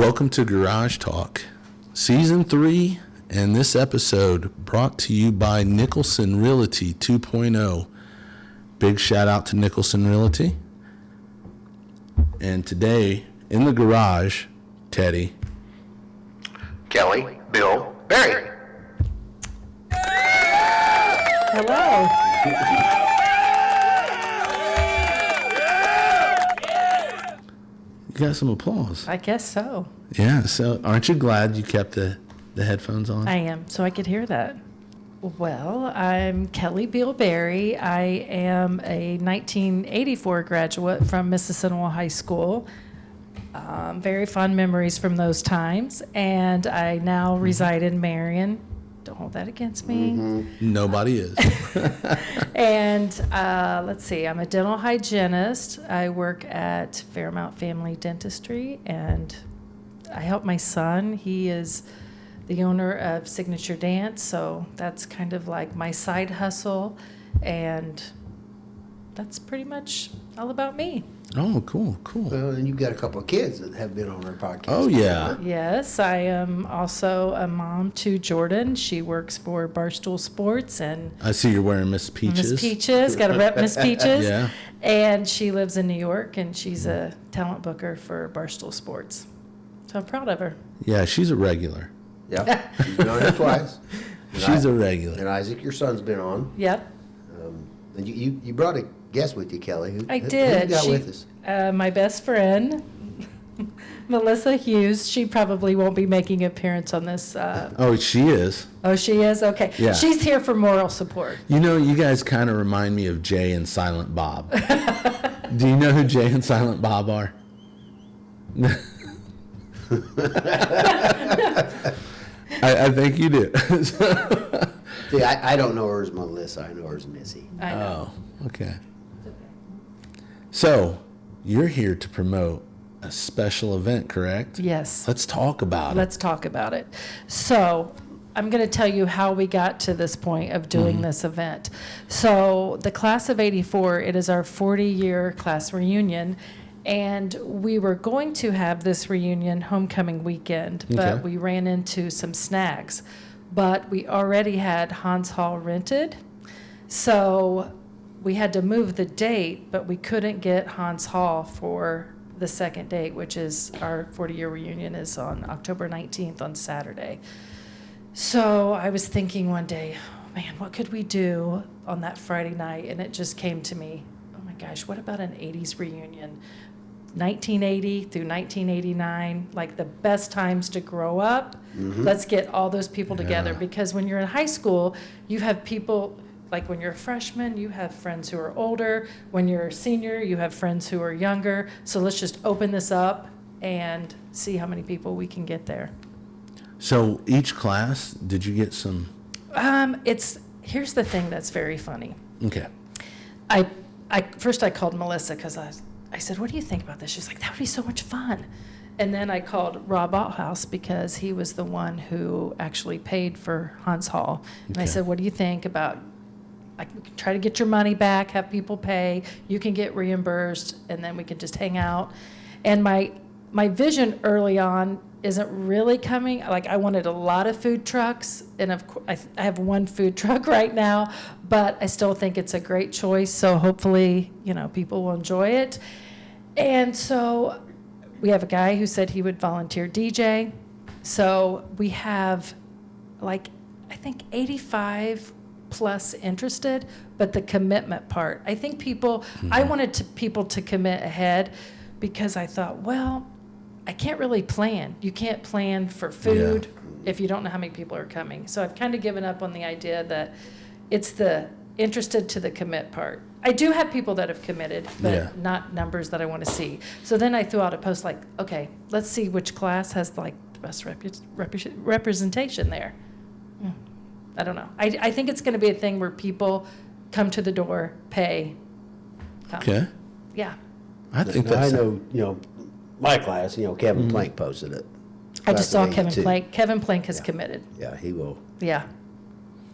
Welcome to Garage Talk, Season 3, and this episode brought to you by Nicholson Realty 2.0. Big shout out to Nicholson Realty. And today, in the garage, Teddy, Kelly, Bill, Barry. Hello. you got some applause. I guess so. Yeah, so aren't you glad you kept the headphones on? I am, so I could hear that. Well, I'm Kelly Beal Berry. I am a 1984 graduate from Mississinewa High School. Very fond memories from those times. And I now reside in Marion. Don't hold that against me. Nobody is. And let's see, I'm a dental hygienist. I work at Fairmount Family Dentistry, and I help my son. He is the owner of Signature Dance, so that's kind of like my side hustle, and that's pretty much all about me. Oh, cool. Well, and you've got a couple of kids that have been on our podcast. Oh, yeah. Yes, I am also a mom to Jordan. She works for Barstool Sports, and I see you're wearing Miss Peaches. Miss Peaches, got to rep Miss Peaches. Yeah. And she lives in New York, and she's a talent booker for Barstool Sports. So I'm proud of her. Yeah, she's a regular. Yeah, she's been on here twice. She's a regular. And Isaac, your son's been on. Yep, And you brought a guest with you, Kelly. I Who did. you got with us? My best friend, Melissa Hughes. She probably won't be making an appearance on this. Oh, she is. Oh, she is? Okay. Yeah. She's here for moral support. You know, you guys kind of remind me of Jay and Silent Bob. Do you know who Jay and Silent Bob are? I think you do. See, I don't know her as Melissa. I know her as Missy. I know. Oh, okay. So, you're here to promote a special event, correct? Yes. Let's talk about it. Let's talk about it. So, I'm going to tell you how we got to this point of doing this event. So, the class of 84, it is our 40-year class reunion, and we were going to have this reunion homecoming weekend, but Okay. we ran into some snags. But we already had Hans Hall rented, so we had to move the date, but we couldn't get Hans Hall for the second date, which is our 40-year reunion is on October 19th on Saturday. So I was thinking one day, oh man, what could we do on that Friday night? And it just came to me, oh my gosh, what about an 80s reunion? 1980 through 1989, like the best times to grow up. Let's get all those people together, Yeah. because when you're in high school, you have people, like when you're a freshman, you have friends who are older. When you're a senior, you have friends who are younger. So let's just open this up and see how many people we can get there. So, each class, did you get some? Here's the thing that's very funny. Okay. I first I called Melissa because I said, what do you think about this? She's like, that would be so much fun. And then I called Rob Althouse because he was the one who actually paid for Hans Hall. And I Okay. said, what do you think about, like, we can try to get your money back, have people pay, you can get reimbursed, and then we can just hang out. And my vision early on isn't really coming. Like, I wanted a lot of food trucks, and of course, I have one food truck right now, but I still think it's a great choice. So hopefully, people will enjoy it. And so we have a guy who said he would volunteer DJ. So we have, like, I think 85 plus interested, but the commitment part, I think I wanted people to commit ahead, because I thought, well, I can't really plan. You can't plan for food if you don't know how many people are coming. So I've kind of given up on the idea that it's the interested to the commit part. I do have people that have committed, but not numbers that I want to see. So then I threw out a post like, okay, let's see which class has like the best representation there. I don't know. I think it's going to be a thing where people come to the door, pay, come. Okay. Yeah. I think Now, I that's. know, my class, Kevin Plank posted it. I just saw Class of Kevin 82. Plank. Kevin Plank has committed. Yeah, he will. Yeah.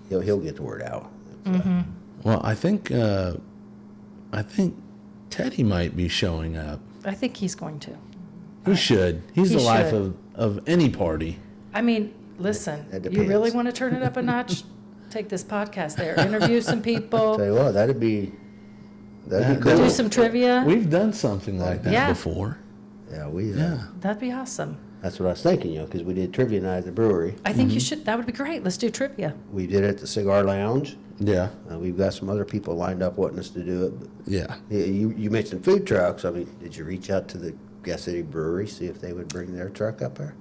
He'll get the word out. Well, I think Teddy might be showing up. I think he's going to. He should. He's He the life should. of any party. I mean, listen, That you really depends. want to turn it up a notch? Take this podcast there. Interview some Tell people. you what, that'd be That- cool. Do some trivia. We've done something like that Yeah. before. Yeah, Yeah. That'd be awesome. that's what I was thinking, because we did trivia night at the brewery. I think you should. That would be great. Let's do trivia. We did it at the Cigar Lounge. Yeah. We've got some other people lined up wanting us to do it. But Yeah. you mentioned food trucks. I mean, did you reach out to the Gas City Brewery, see if they would bring their truck up there?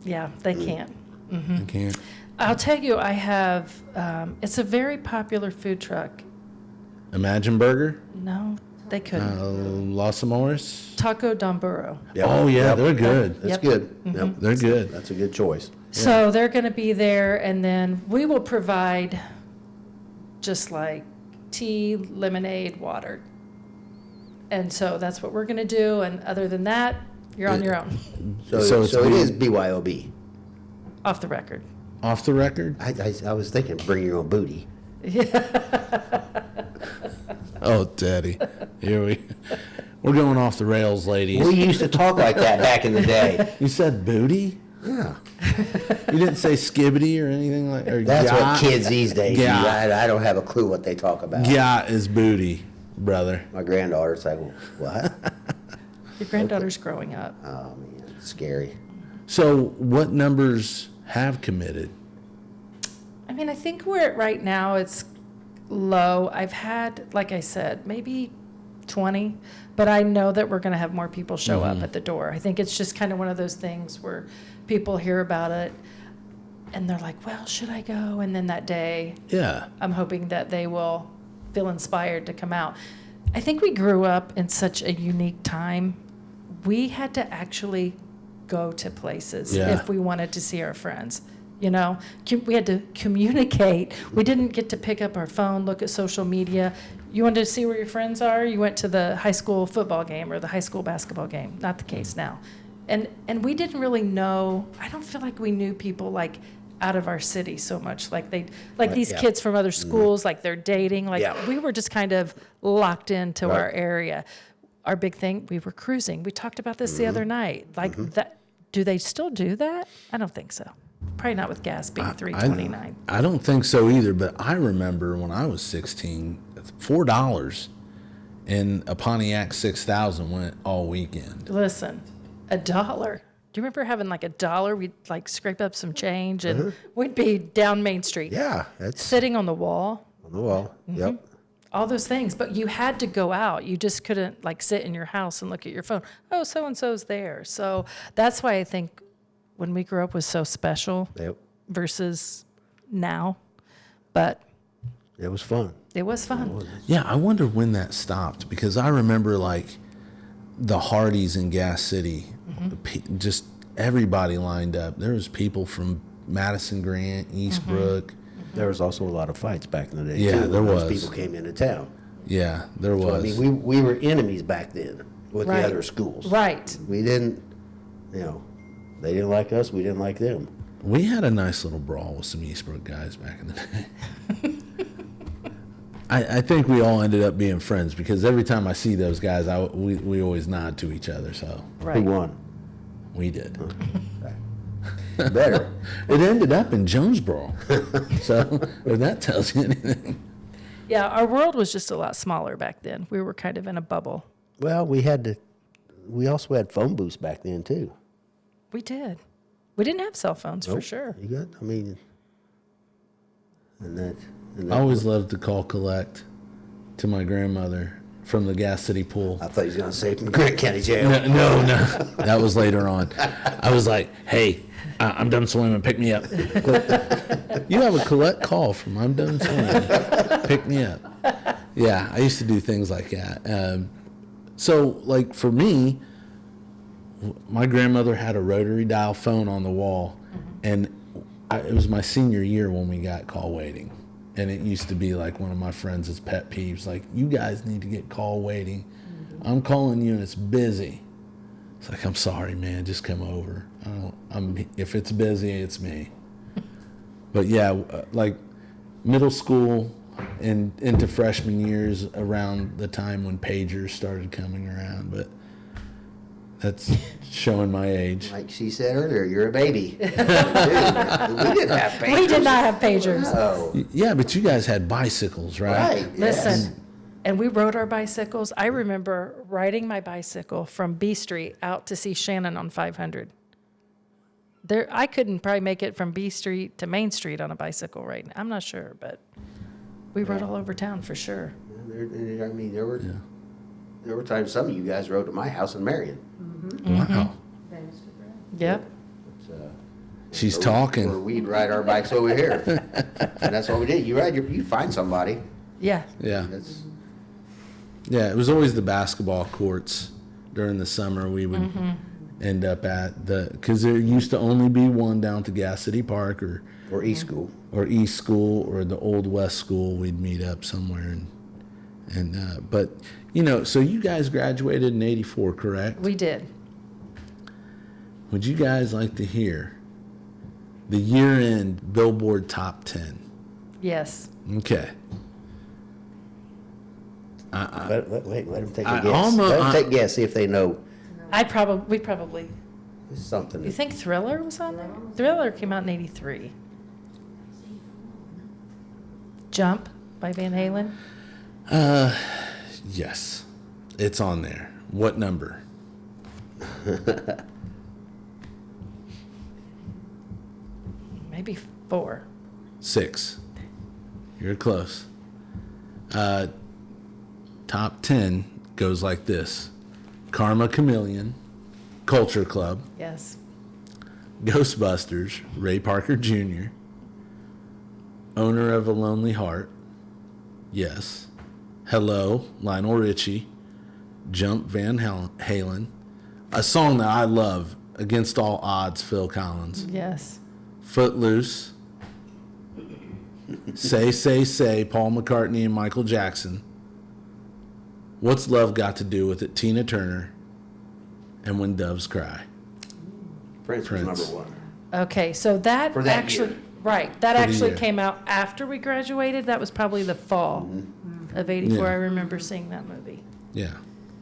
Yeah, they can't. I can't. I'll tell you, I have. It's a very popular food truck. Imagine Burger? No, they couldn't. Los Amores? Taco Domburo. Oh, yeah, they're good. That's Yep. good. Yep. They're good. That's a good choice. So they're going to be there, and then we will provide just like tea, lemonade, water. And so that's what we're going to do. And other than that, you're on your own, So, So so, it's it B- is BYOB. off the record. Off the record? I was thinking bring your own booty. Oh, Daddy. We're going off the rails, ladies. We used to talk like that back in the day. You said booty? Yeah. You didn't say skibbity or anything like or That's yacht? what kids these days Yeah. use. I don't have a clue what they talk about. Yacht is booty, brother. My granddaughter's like, what? Your granddaughter's growing up. Oh, man, it's scary. So what numbers have committed? I mean, I think we're at right now, it's low. I've had, like I said, maybe 20, but I know that we're going to have more people show up at the door. I think it's just kind of one of those things where people hear about it and they're like, well, should I go? And then that day, Yeah. I'm hoping that they will feel inspired to come out. I think we grew up in such a unique time. We had to actually go to places Yeah. if we wanted to see our friends. You know, we had to communicate. We didn't get to pick up our phone, look at social media. You wanted to see where your friends are? You went to the high school football game or the high school basketball game. Not the case now. And we didn't really know. I don't feel like we knew people like out of our city so much. Like these yeah. kids from other schools, like they're dating. Like Yeah. we were just kind of locked into Right. our area. Our big thing, we were cruising. We talked about this the other night. Like that. Do they still do that? I don't think so. Probably not with gas being $3.29. I don't think so either, but I remember when I was 16, $4 and a Pontiac 6000 went all weekend. Listen, $1. Do you remember having like $1? We'd like scrape up some change and we'd be down Main Street. Yeah, that's Sitting on the wall, on the wall. Yep. all those things. But you had to go out. You just couldn't like sit in your house and look at your phone. Oh, so-and-so's there. So that's why I think when we grew up was so special Yep. versus now. But It was fun. it was fun. Yeah, I wonder when that stopped because I remember like the Hardee's in Gas City, just everybody lined up. There was people from Madison Grant, Eastbrook. There was also a lot of fights back in the day. Yeah, too, there when those was. people came into town. Yeah, there So, was. I mean, we were enemies back then with Right. the other schools. Right. We didn't, they didn't like us. We didn't like them. We had a nice little brawl with some Eastbrook guys back in the day. I think we all ended up being friends because every time I see those guys, we always nod to each other. So Right. Who won? we did. Better. It ended up in Jonesboro. So if that tells you anything. Yeah, our world was just a lot smaller back then. We were kind of in a bubble. Well, we also had phone booths back then too. We did. We didn't have cell phones for Nope. sure. You got, and that I always loved to call collect to my grandmother from the Gas City pool. I thought he was going to say from Grant County Jail. No. That was later on. I was like, hey, I'm done swimming. Pick me up. You have a collect call from I'm done swimming. Pick me up. Yeah, I used to do things like that. So, like, for me, my grandmother had a rotary dial phone on the wall, and it was my senior year when we got call waiting. And it used to be like one of my friends' pet peeves, like, you guys need to get call waiting. I'm calling you and it's busy. It's like, I'm sorry, man, just come over. If it's busy, it's me. But yeah, like middle school and into freshman years around the time when pagers started coming around. But That's showing my age. Like she said earlier, you're a baby. Dude, we didn't have pagers. We did not have pagers. No. Yeah, but you guys had bicycles, right? Right. yes. Listen, and we rode our bicycles. I remember riding my bicycle from B Street out to see Shannon on 500. There, I couldn't probably make it from B Street to Main Street on a bicycle right now. I'm not sure, but we rode all over town for sure. I mean, there were times some of you guys rode to my house in Marion. Wow. Yep. She's Or talking. we'd ride our bikes over here, and that's what we did. You find somebody. Yeah. Yeah. That's Yeah, it was always the basketball courts during the summer we would end up at because there used to only be one down to Gas City Park or East School. East School or the Old West School. We'd meet up somewhere but so you guys graduated in '84, correct? We did. Would you guys like to hear the year-end Billboard Top 10? Yes. Okay. Let them take I a guess. almost- Let them take a guess, see if they know We probably. something. You think Thriller was on there? Thriller came out in '83. Jump by Van Halen. Yes, it's on there. What number? Maybe 4. 6. You're close. Top 10 goes like this: Karma Chameleon, Culture Club, Yes. Ghostbusters, Ray Parker Jr., Owner of a Lonely Heart, Yes, Hello, Lionel Richie, Jump, Van Halen, a song that I love, Against All Odds, Phil Collins, Yes. Footloose, Say, Paul McCartney and Michael Jackson, What's Love Got to Do with It, Tina Turner, and When Doves Cry. Prince was Prince. number one. Okay, so that For that actually, year. right, that For the actually year. came out after we graduated. That was probably the fall of '84. Yeah. I remember seeing that movie. Yeah,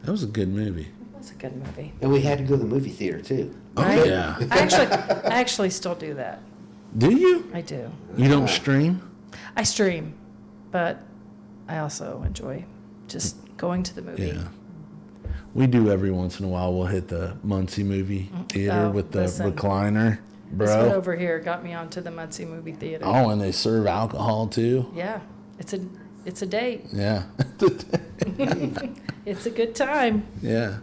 that was a good movie. It was a good movie. And we had to go to the movie theater too. Right? Oh, yeah. I actually still do that. Do you? I do. You don't stream? I stream, but I also enjoy just going to the movie. Yeah. We do every once in a while. We'll hit the Muncie movie theater Oh, with the listen. recliner, This one bro. over here got me onto the Muncie movie theater. Oh, and they serve alcohol too. Yeah, it's a date. Yeah. It's a good time. Yeah.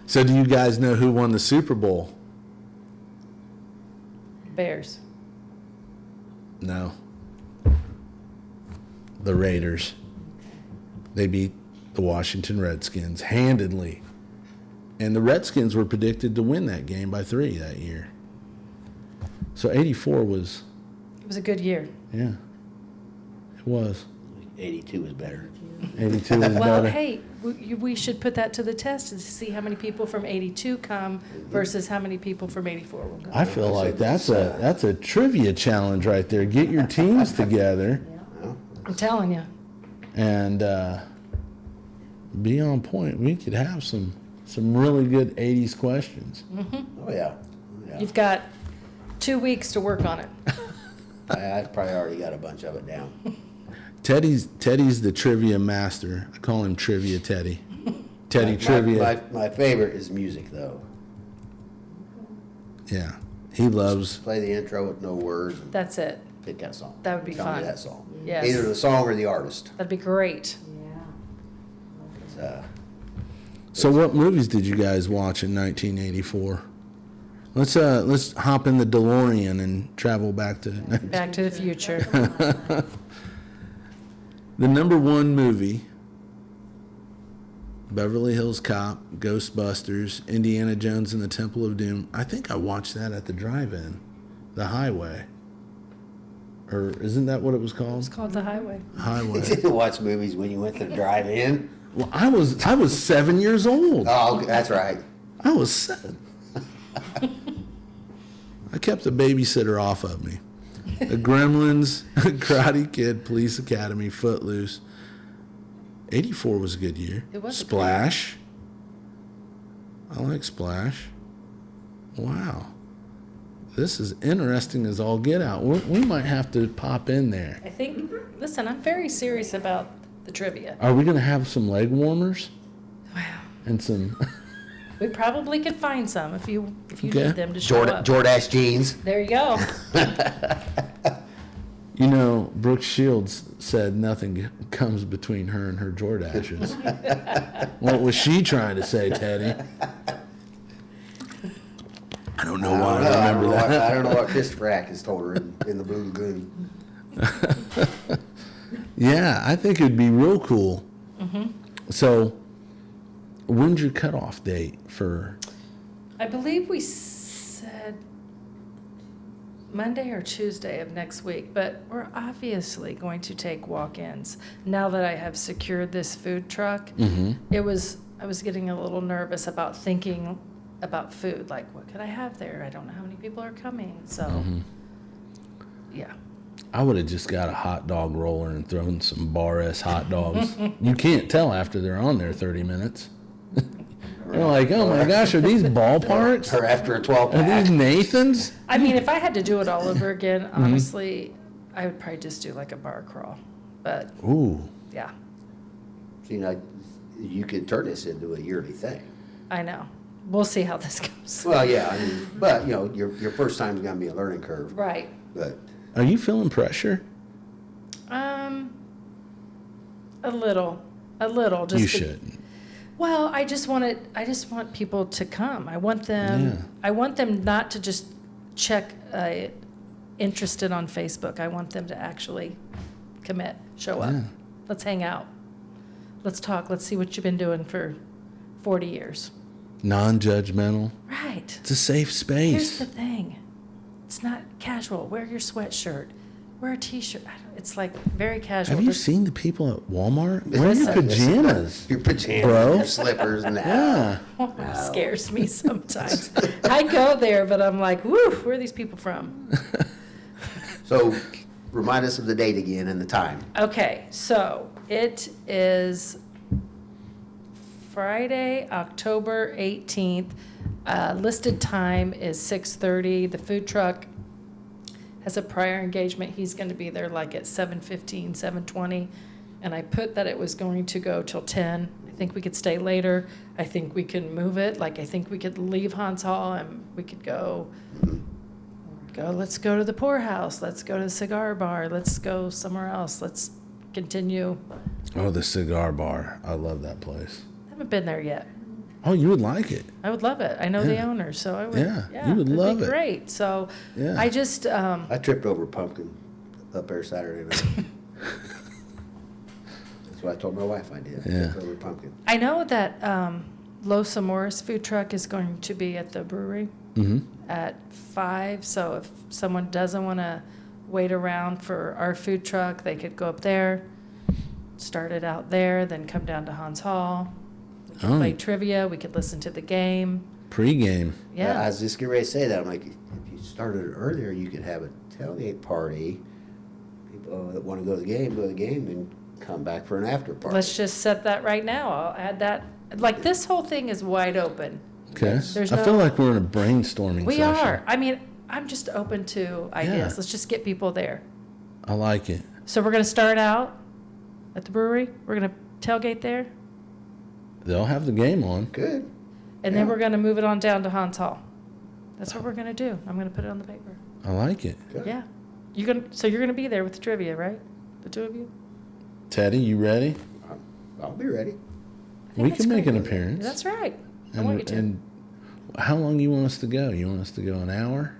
So do you guys know who won the Super Bowl? Bears. No. The Raiders. They beat the Washington Redskins handedly. And the Redskins were predicted to win that game by 3 that year. So 84 was, It was a good year. yeah, it was. 82 was better. 82 was Well, better. hey, we should put that to the test to see how many people from '82 come versus how many people from '84 will come. I feel like that's a trivia challenge right there. Get your teams together I'm telling you. and be on point. We could have some really good 80s questions. Oh yeah. Yeah. You've got 2 weeks to work on it. I've probably already got a bunch of it down. Teddy's the trivia master. I call him Trivia Teddy. Teddy Trivia. My favorite is music though. Yeah, he loves. Play the intro with no words and That's it. pick that song. That would be Tell me fun. that song. Yes. Either the song or the artist. That'd be great. It's, So, what movies did you guys watch in 1984? Let's hop in the DeLorean and travel back to Back to the Future. the number one movie. Beverly Hills Cop, Ghostbusters, Indiana Jones and the Temple of Doom. I think I watched that at the drive-in, The Highway. Or isn't that what it was called? It's called The Highway. Highway. you didn't watch movies when you went to the drive-in? Well, I was 7 years old. Oh, okay, that's right. I was 7. I kept the babysitter off of me. The Gremlins, Karate Kid, Police Academy, Footloose. 84 was a good year. It was a good Splash. I like Splash. Wow. This is interesting as all get out. We might have to pop in there. I think, listen, I'm very serious about the trivia. Are we going to have some leg warmers Wow. and some... We probably could find some if you Okay. need them to show up. Jordache jeans. There you go. You know, Brooke Shields said nothing comes between her and her Jordashes. What was she trying to say, Teddy? I don't know why I remember that. I don't know what Christopher Atkins told her in the Blue Lagoon. Yeah, I think it'd be real cool. Mm-hmm. So, when's your cutoff date for... I believe we said Monday or Tuesday of next week, but we're obviously going to take walk-ins. Now that I have secured this food truck, I was getting a little nervous about thinking about food, like what could I have there? I don't know how many people are coming, so yeah. I would have just got a hot dog roller and thrown some bar-S hot dogs. You can't tell after they're on there 30 minutes. You're like, oh my gosh, are these ballparks? Or after a 12 Are pack. these Nathans? I mean, if I had to do it all over again, honestly, I would probably just do like a bar crawl, but Ooh. yeah, You know, you could turn this into a yearly thing. I know. We'll see how this goes. Well, yeah, I mean, but, you know, your first time is going to be a learning curve. Right. But Are you feeling pressure? A little. Just You shouldn't. Well, I just want people to come. I want them. I want them not to just check interested on Facebook. I want them to actually commit, show up. Yeah. Let's hang out. Let's talk. Let's see what you've been doing for 40 years. Non-judgmental. Right. It's a safe Here's space. the thing. It's not casual. Wear your sweatshirt. Wear a t-shirt. It's like very casual. Have you Just- seen the people at Walmart? Wear your Listen. pajamas. your pajamas, Bro. your slippers, and that. Yeah. It scares me sometimes. I go there, but I'm like, woo, where are these people from? So, remind us of the date again and the time. Okay, so it is Friday, October 18th. Listed time is 6:30. The food truck has a prior engagement. He's going to be there like at 7:15, 7:20. And I put that it was going to go till 10. I think we could stay later. I think we can move it. Like, I think we could leave Hans Hall and we could go, let's go to the poorhouse. Let's go to the cigar bar. Let's go somewhere else. Let's continue. Oh, the cigar bar. I love that place. I haven't been there yet. Oh, you would like it. I would love it. I know the Yeah. owner, so I would. Yeah, you would it'd love be it. great. So Yeah. I just, I tripped over a pumpkin up there Saturday night. That's what I told my wife I did. I Yeah. tripped over a pumpkin. I know that Los Amores food truck is going to be at the brewery at 5. So if someone doesn't want to wait around for our food truck, they could go up there, start it out there, then come down to Hans Hall. We could Oh. play trivia. We could listen to the game. Pre-game. I Yeah. was just getting ready to say that. I'm like, if you started it earlier, you could have a tailgate party. People that want to go to the game, and come back for an after party. Let's just set that right now. I'll add that. Like, this whole thing is wide open. Okay. There's I feel no- like we're in a brainstorming We session. are. I mean, I'm just open to ideas. Yeah. Let's just get people there. I like it. So we're going to start out at the brewery. We're going to tailgate there. They'll have the game on. Good. And then Yeah. we're going to move it on down to Hans Hall. That's what we're going to do. I'm going to put it on the paper. I like it. Good. Yeah. So you're going to be there with the trivia, right? The two of you? Teddy, you ready? I'll be ready. I think We that's can make great. an appearance. That's right. I want you to. And how long you want us to go? You want us to go an hour?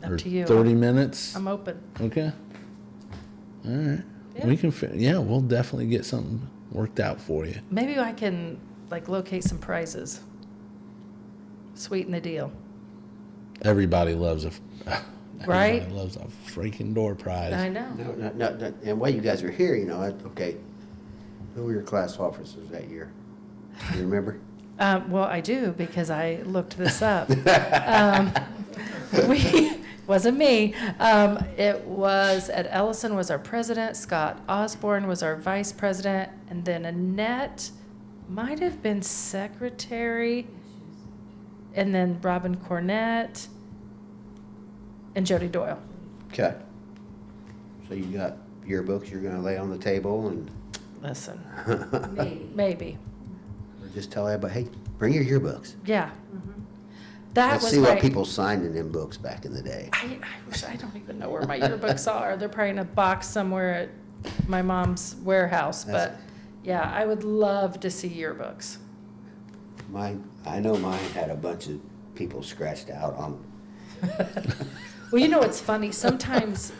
Up Or to you. 30 minutes? I'm open. Okay. All right. Yeah. We can, yeah, we'll definitely get something worked out for you. Maybe I can, like, locate some prizes. Sweeten the deal. Everybody loves Right? Everybody loves a freaking door prize. I know. No. And while you guys are here, okay, who were your class officers that year? You remember? Well, I do because I looked this up. Wasn't me. It was Ed Ellison was our president. Scott Osborne was our vice president, and then Annette might have been secretary, and then Robin Cornett, and Jody Doyle. Okay. So you got yearbooks you're gonna lay on the table and, Listen, Maybe. maybe, or just tell everybody, hey, bring your yearbooks. yeah. That Let's was see what my- people signed in them books back in the day. I don't even know where my yearbooks are. They're probably in a box somewhere at my mom's warehouse, but That's- yeah, I would love to see yearbooks. I know mine had a bunch of people scratched out on Well, you know what's funny? Sometimes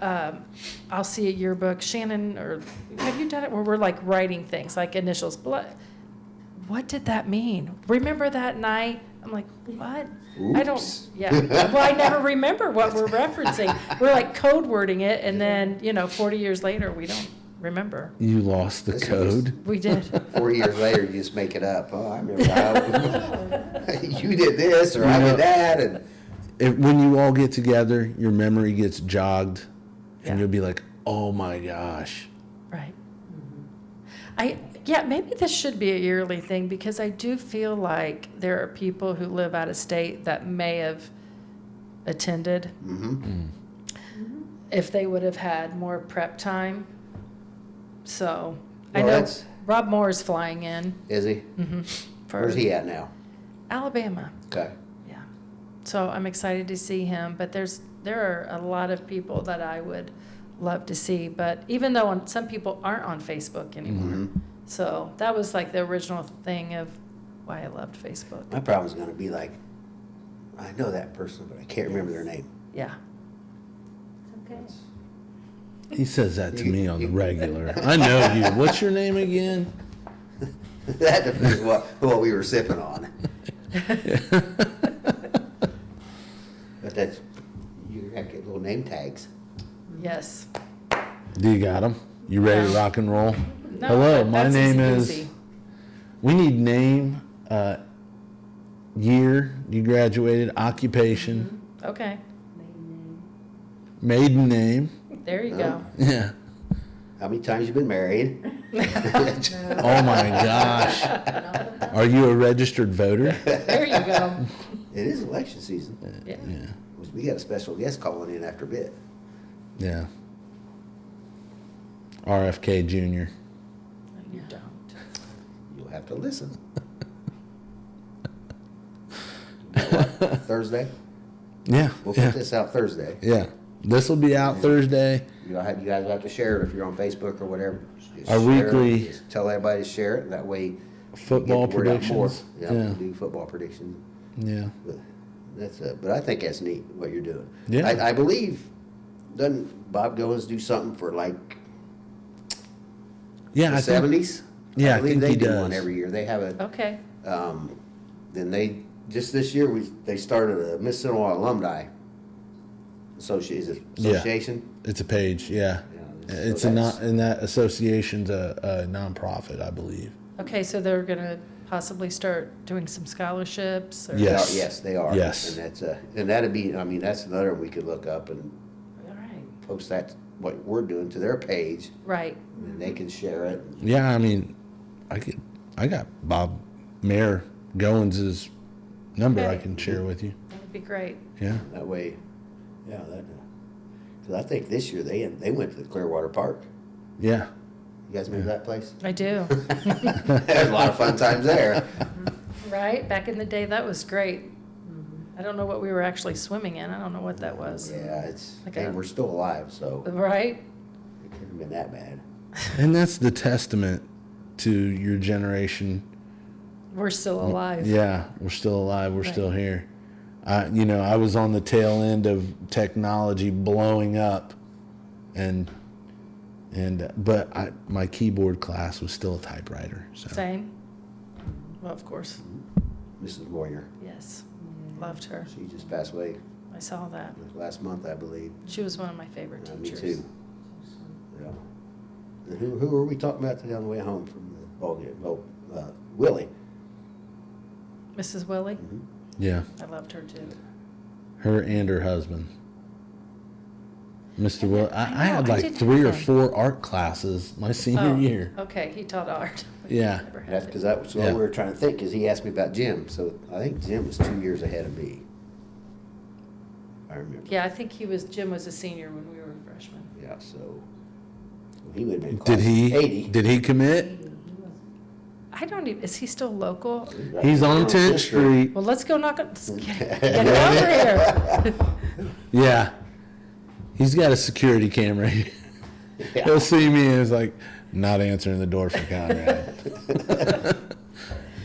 I'll see a yearbook, Shannon, or have you done it where we're like writing things like initials? What did that mean? Remember that night? I'm like, what? I don't, Oops. yeah. Well, I never remember what we're referencing. We're like code wording it, and then, 40 years later, we don't remember. You lost the This is- code. We did. 4 years later, you just make it up. Oh, I remember how you did this or I did that, and When you all get together, your memory gets jogged, Yeah. and you'll be like, "Oh my gosh!" Right. Maybe this should be a yearly thing because I do feel like there are people who live out of state that may have attended if they would have had more prep time. So I Well, know that's- Rob Moore is flying in is he? for Where's he at now? Alabama. Okay. Yeah. So I'm excited to see him, but there are a lot of people that I would love to see, but even though some people aren't on Facebook anymore. So that was like the original thing of why I loved Facebook. My problem's gonna be like, I know that person, but I can't remember their name. Yeah. Okay. He says that to me on the regular. I know you. What's your name again? That depends what we were sipping on. But that's, you have to get little name tags. Yes. Do you got him? You ready to No. rock and roll? No, Hello, but my that's name easy is. peasy. We need name, year you graduated, occupation, Okay. maiden name. There you go. Yeah. How many times you been married? Oh my gosh. Are you a registered voter? There you go. It is election season. Yeah. Yeah. We got a special guest calling in after a bit. Yeah. RFK Jr. You don't. You'll have to listen. You know what? Thursday? Yeah. We'll Yeah. put this out Thursday. Yeah. This will be out Thursday. You guys have to share it if you're on Facebook or whatever. Just Our share it. weekly- Just tell everybody to share it. That way. you Football get the word out more. predictions. Yeah, Yeah. we do football predictions. Yeah. But that's but I think that's neat what you're doing. Yeah. I believe, doesn't Bob Goins do something for like Yeah. the I think, 70s? Yeah, I believe think they he do does. one every year. They have a, Okay. then they, just this year, they started a Mississinewa Alumni Association. it's a page. Yeah. Yeah, It's so a that's- and that association's a nonprofit, I believe. Okay, so they're gonna possibly start doing some scholarships or? They are- Yes. Yes, they are. Yes. And that's, and that'd be, I mean, that's another one we could look up and All right. post that, what we're doing to their page, Right. and they can share it. Yeah, I mean, I got Bob Mayor Goins' number I Okay. can share with you. That would be great. Yeah. That way, yeah, because I think this year they went to the Clearwater Park. Yeah. You guys remember that place? I do. There's a lot of fun times there. Right? Back in the day, that was great. I don't know what we were actually swimming in. I don't know what that was. Yeah, it's, Okay. and we're still alive, so Right? it couldn't have been that bad. And that's the testament to your generation. We're still alive. Yeah, we're still alive. We're Right. still here. I was on the tail end of technology blowing up, but my keyboard class was still a typewriter. So Same? Well, of course. Mrs. Moyer, Yes. Loved her. she just passed away I saw that. last month, I believe. She was one of my favorite Me teachers. too. Yeah. And who were we talking about today on the way home from the ball game? Oh, Willie. Mrs. Willie? yeah, I loved her too. her and her husband, Mr. Will. I I know, had I like did 3 or have him. 4 art classes my senior Oh, year. Okay, he taught art. Yeah. Never had That's it. because that was what Yeah. we were trying to think, because he asked me about Jim, so I think Jim was 2 years ahead of me. I remember. Yeah, I think Jim was a senior when we were freshmen. Yeah, so he would have been Did class he? 80. Did he commit? I don't even, is he still local? He's on 10th Street. Well, let's go knock it, let's get it over here. Yeah. He's got a security camera. Yeah. He'll see me and it's like, not answering the door for Conrad.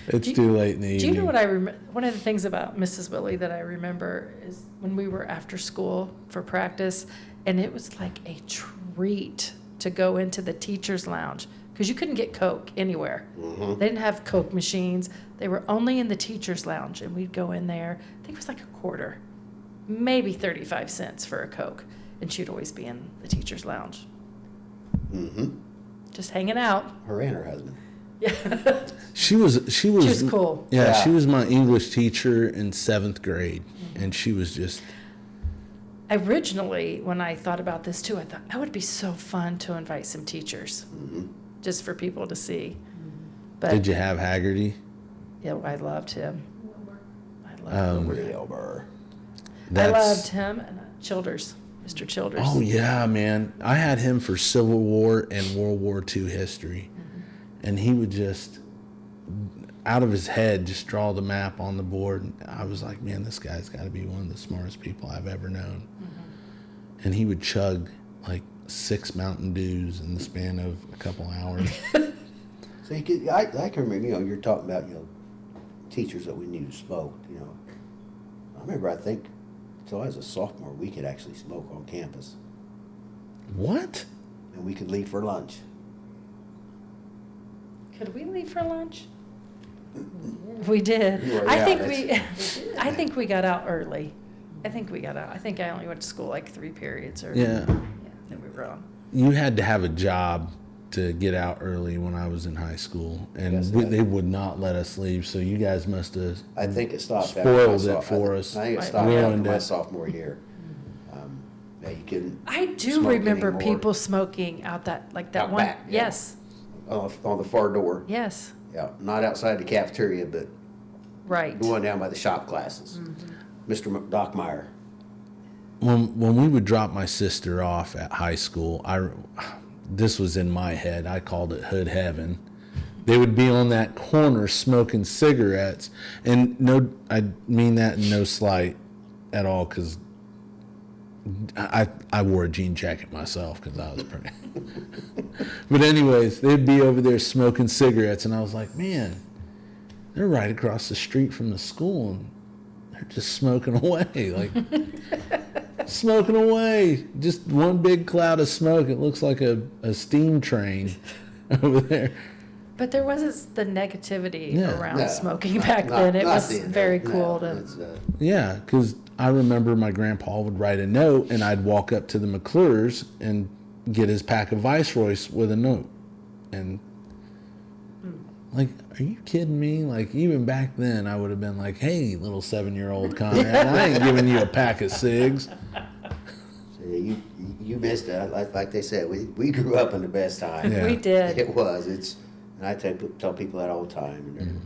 It's too late in the evening. Do you know what I remember? One of the things about Mrs. Willie that I remember is when we were after school for practice, and it was like a treat to go into the teacher's lounge because you couldn't get Coke anywhere. Mm-hmm. They didn't have Coke machines. They were only in the teacher's lounge, and we'd go in there. I think it was like a quarter, maybe 35 cents for a Coke, and she'd always be in the teacher's lounge, Mm-hmm. just hanging out. Her and her husband. Yeah. She was She was cool. Yeah, Yeah. she was my English teacher in 7th grade, and she was just. Originally, when I thought about this too, I thought that would be so fun to invite some teachers, just for people to see. But Did you have Haggerty? yeah, I loved him. I Um, loved him. Wilbur. I loved him and Childers, Mr. Childers. Oh yeah, man! I had him for Civil War and World War II history, and he would just, out of his head, just draw the map on the board. I was like, man, this guy's got to be one of the smartest people I've ever known. And he would chug like 6 Mountain Dews in the span of a couple hours. So you could, I can remember, you're talking about, teachers that we knew smoked, I remember, I think, until I was a sophomore, we could actually smoke on campus. What? And we could leave for lunch. Could we leave for lunch? We did. You were- I yeah, think that's- we, I think we got out early. I think we got out. I think I only went to school like 3 periods or. Yeah. Then we were on. You had to have a job to get out early when I was in high school, and Yes, they would not let us leave. So you guys must have. I think it stopped after Spoiled my it for us. I think it Right. stopped after Ruined my it. sophomore year. Yeah, you couldn't, I do Smoke remember anymore. people smoking out that, like that Out one. back, yeah. Yes, on the far door. yes, Yeah, not outside the cafeteria, but right. the one down by the shop classes. Mr. Doc Meyer. When we would drop my sister off at high school, this was in my head. I called it hood heaven. They would be on that corner smoking cigarettes, and no, I mean that in no slight at all, because I wore a jean jacket myself because I was pretty. But anyways, they'd be over there smoking cigarettes, and I was like, man, they're right across the street from the school, and they're just smoking away, like smoking away. Just one big cloud of smoke. It looks like a steam train over there. But there wasn't the negativity Yeah. around No, smoking back not- then. It not was then, very no, cool to. it's, Yeah, because I remember my grandpa would write a note, and I'd walk up to the McClures and get his pack of Viceroys with a note. And, like, are you kidding me? Like, even back then, I would have been like, hey, little 7-year-old Conrad, I ain't giving you a pack of cigs. So you missed it. Like they said, we grew up in the best time. Yeah. We did. It was. And I tell people that all the time. And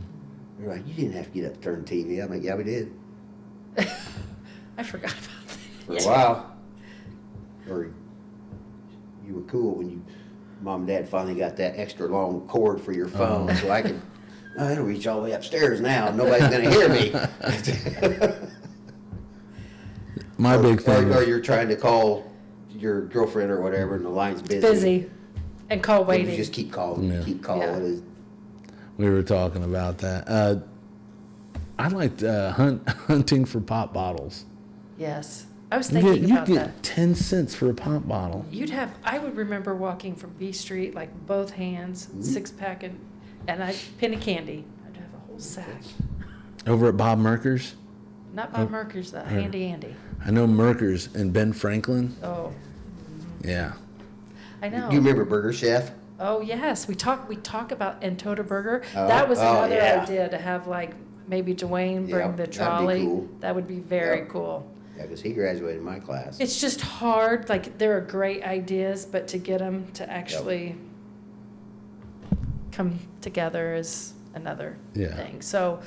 they're like, you didn't have to get up and turn the TV. I'm like, yeah, we did. I forgot about that. For a while. Or you were cool when Mom and Dad finally got that extra long cord for your phone, so I could. I don't reach all the way upstairs now. Nobody's gonna hear me. My big thing Or was, you're trying to call your girlfriend or whatever, and the line's busy. Busy, and call And waiting. you just keep calling. Yeah. Keep calling. Yeah. It's- we were talking about that. I liked hunting for pop bottles. Yes, I was You thinking about get that. 10 cents for a pop bottle. I would remember walking from B Street, like both hands, 6-pack, and I penny candy. I'd have a whole sack. Over at Bob Merker's. Not Bob Merker's, the Handy Andy. I know Merker's and Ben Franklin. Oh, Yeah. I know. You remember Burger Chef? Oh, yes, we talk about Entota Burger. Oh, That was oh, another yeah. idea, to have like maybe Dwayne Yeah, bring the that'd be trolley. cool. That would be very Yeah. cool. Yeah, because he graduated my class. It's just hard, like, there are great ideas, but to get them to actually come together is another Yeah. thing. So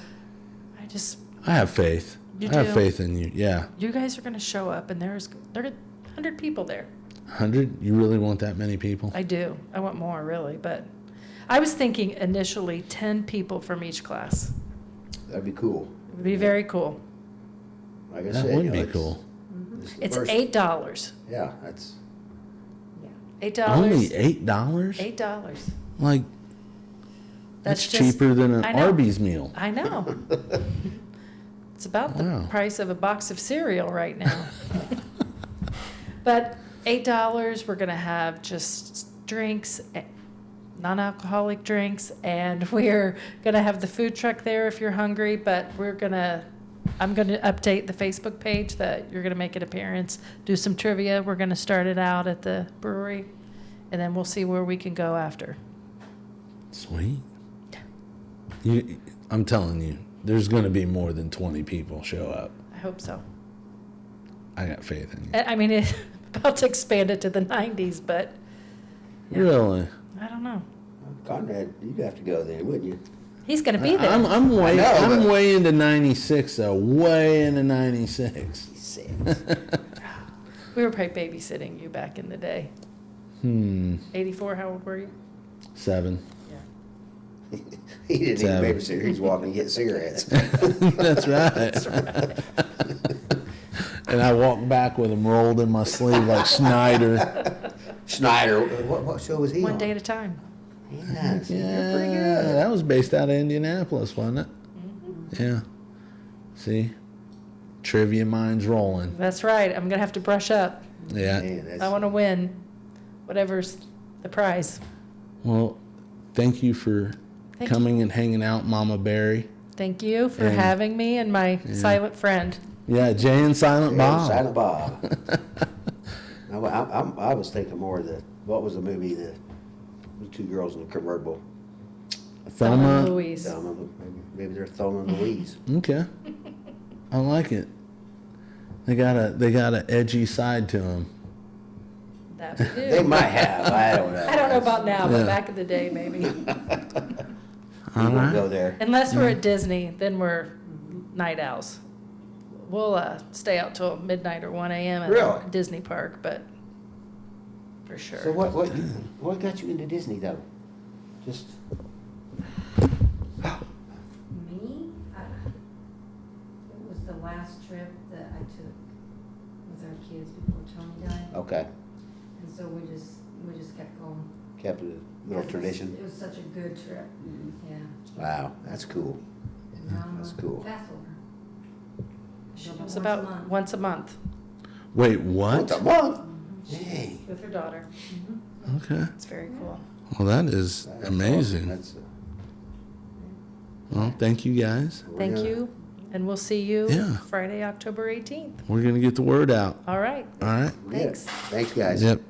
I have faith. You I have do? faith in you. Yeah. you guys are going to show up, and there are 100 people there. 100? You really want that many people? I do. I want more, really, but I was thinking initially 10 people from each class. That'd be cool. It would be very cool. Like I That said, would you know, be it's- cool. this is the It's first- $8. Yeah, that's, $8. Only $8? $8. Like, that's That's just- cheaper than an I know. Arby's meal. I know. It's about the Wow. price of a box of cereal right now. But $8, we're going to have just drinks, non-alcoholic drinks, and we're going to have the food truck there if you're hungry, but I'm going to update the Facebook page that you're going to make an appearance, do some trivia. We're going to start it out at the brewery, and then we'll see where we can go after. Sweet. I'm telling you, there's going to be more than 20 people show up. I hope so. I got faith in you. I mean, about to expand it to the 90s, but yeah. Really? I don't know. Conrad, you'd have to go then, wouldn't you? He's going to be there. I'm way know, I'm but- way into 96 though. Way into 96. We were probably babysitting you back in the day. 84, how old were you? 7. He didn't Seven. even babysit, he was walking to get cigarettes. That's right. And I walked back with him rolled in my sleeve like Schneider. Schneider, what show was he on? One day at a time. Yes, you're Yeah, pretty good. that was based out of Indianapolis, wasn't it? Yeah. See? Trivia minds rolling. That's right. I'm going to have to brush up. Yeah. Man, that's- I want to win whatever's the prize. Well, thank you for Thank coming and hanging out, Mama Barry. Thank you for And- having me and my silent friend. Yeah, Jay and Silent Yeah, Bob. Silent Bob. I was thinking more of what was the movie, the two girls in the convertible? Thelma and Thelma. Louise. Thelma, maybe they're Thelma and Louise. Okay. I like it. They got a edgy side to them. That we do. They might have, I don't know. I don't know about now, but Yeah. back in the day, maybe. We won't go there. Unless we're at Disney, then we're night owls. We'll stay out till midnight or 1 a.m. at Really? Disney Park, but for sure. So what got you into Disney though? Just, Me? It was the last trip that I took with our kids before Tony died. okay, And so we just kept going. kept a little tradition. It was such a good trip, yeah. Wow, that's cool. And now I'm That's a cool. Fast holder. Show up It's once a about month. once a month Wait, Once a what? month? Dang. with her daughter. Okay. It's very cool. Well, that is That's amazing. awesome. That's, Well, thank you guys. we're Thank gonna- you, and we'll see you Yeah. Friday, October 18th. We're going to get the word out. All right. All right. Yeah. Thanks. Thanks, guys. Yep.